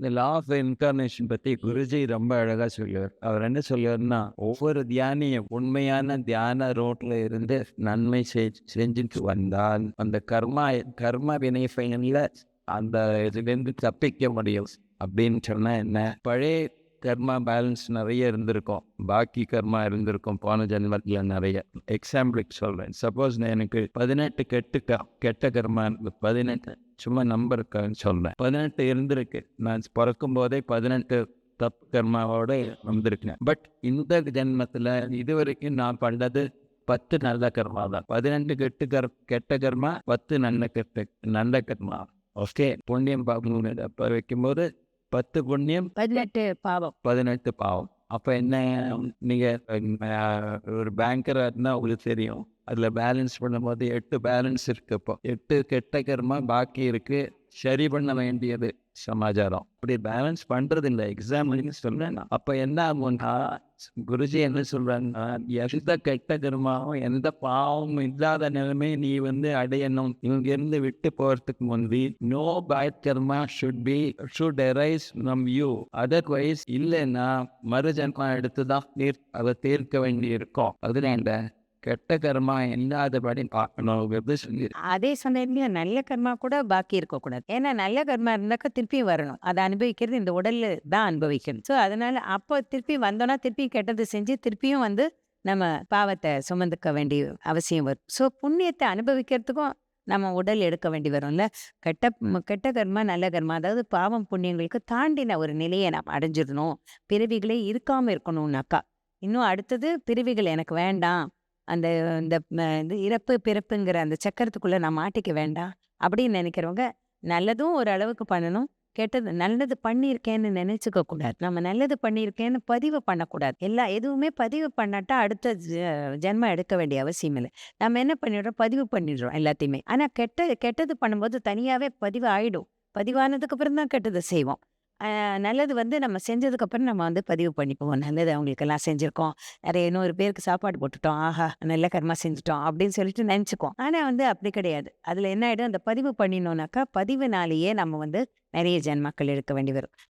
இந்த law of incarnation பத்தி குருஜி ரொம்ப அழகா சொல்லுவார். அவர் என்ன சொல்லுவார்ன்னா, ஒவ்வொரு தியானியும் உண்மையான தியான ரோட்ல இருந்து நன்மை செஞ்சுட்டு வந்தால், அந்த கர்ம வினை பயன்ல அந்த இதுலேருந்து தப்பிக்க முடியும். அப்படின்னு சொன்னா என்ன? பழைய கர்மா பேலன்ஸ் நெறைய இருந்திருக்கும். பாக்கி கர்மா இருந்திருக்கும் போன ஜென்மத்தில நெறைய. எக்ஸாம்பிளுக்கு சொல்றேன். சப்போஸ் எனக்கு 18 கெட்ட கர்மா இருக்கு. 18 சும்மா நம்பருக்கான்னு சொல்றேன். 18 இருந்திருக்கு. நான் பொறக்கும்போதே 18 தப்பு கர்மாவோட வந்திருக்கேன். பட் இந்த ஜென்மத்தில இதுவரைக்கும் நான் பண்ணது 10 நல்ல கர்மா தான். 18 கெட்ட கர்மா, 10 நல்ல கர்மா. ஓகே. புண்ணியம் பாவம் அப்ப வைக்கும்போது 10 புண்ணியம், 18 பாவம். 18 பாவம். அப்ப என்ன, நீங்க ஒரு பேங்கரா இருந்தா உங்களுக்கு தெரியும். அதுல பேலன்ஸ் பண்ணும்போது 8 பேலன்ஸ் இருக்கு. இப்போ 8 கெட்ட கர்மா பாக்கி இருக்கு. சரி பண்ண வேண்டியது சமாச்சாரம். அப்படி பேலன்ஸ் பண்றது இல்லை. எக்ஸாம்பிள் சொல்றேன். அப்ப என்ன ஆகும்னா, குருஜி என்ன சொல்றாங்கன்னா, எந்த கெட்ட கர்மாவும் எந்த பாவமும் இல்லாத நிலைமை நீ அடையணும். இங்கிருந்து விட்டு போறதுக்கு முந்தி no bad karma should arise from you. Otherwise இல்லைன்னா மறுஜன்மா எடுத்துதான் அதை தீர்க்க வேண்டி இருக்கும். அதுல கெட்ட கர்மா இல்லாதபடி பார்க்கணும் சொல்லி. அதே சமயத்துல நல்ல கர்மா கூட பாக்கி இருக்கக்கூடாது. ஏன்னா நல்ல கர்மா இருந்தாக்கா திருப்பியும் வரணும். அதை அனுபவிக்கிறது இந்த உடல்ல தான் அனுபவிக்கணும். ஸோ அதனால அப்போ திருப்பி வந்தோம்னா திருப்பி கெட்டது செஞ்சு திருப்பியும் நம்ம பாவத்தை சுமந்துக்க வேண்டிய அவசியம் வரும். ஸோ புண்ணியத்தை அனுபவிக்கிறதுக்கும் நம்ம உடல் எடுக்க வேண்டி வரும்ல. கெட்ட கர்மா நல்ல கர்மா, அதாவது பாவம் புண்ணியங்களுக்கு தாண்டின ஒரு நிலையை நாம் அடைஞ்சிடணும். பிறவிகளே இருக்காம இருக்கணும்னாக்கா, இன்னும் அடுத்தது பிறவிகள் எனக்கு வேண்டாம், அந்த இந்த இது இறப்பு பிறப்புங்கிற அந்த சக்கரத்துக்குள்ள நான் மாட்டிக்க வேண்டாம் அப்படின்னு நினைக்கிறவங்க நல்லதும் ஒரு அளவுக்கு பண்ணணும். நல்லது பண்ணியிருக்கேன்னு நினைச்சுக்க கூடாது. நம்ம நல்லது பண்ணியிருக்கேன்னு பதிவு பண்ணக்கூடாது. எதுவுமே பதிவு பண்ணாட்டா அடுத்த ஜென்மம் எடுக்க வேண்டிய அவசியம் இல்லை. நம்ம என்ன பண்ணிடுறோம், பதிவு பண்ணிடுறோம் எல்லாத்தையுமே. ஆனா கெட்டது பண்ணும்போது தனியாவே பதிவு ஆயிடும். பதிவானதுக்கு அப்புறம் தான் கெட்டதை செய்வோம். நல்லது நம்ம செஞ்சதுக்கு அப்புறம் நம்ம பதிவு பண்ணிக்குவோம். நல்லது அவங்களுக்கெல்லாம் செஞ்சிருக்கோம். நிறைய 100 பேருக்கு சாப்பாடு போட்டுட்டோம். ஆஹா! நல்ல கர்மா செஞ்சுட்டோம் அப்படின்னு சொல்லிட்டு நினைச்சுக்குவோம். ஆனா அப்படி கிடையாது. அதுல என்ன ஆயிடும், அந்த பதிவு பண்ணினோம்னாக்கா பதிவுனாலேயே நம்ம நிறைய ஜென்மங்கள் எடுக்க வேண்டி வரும்.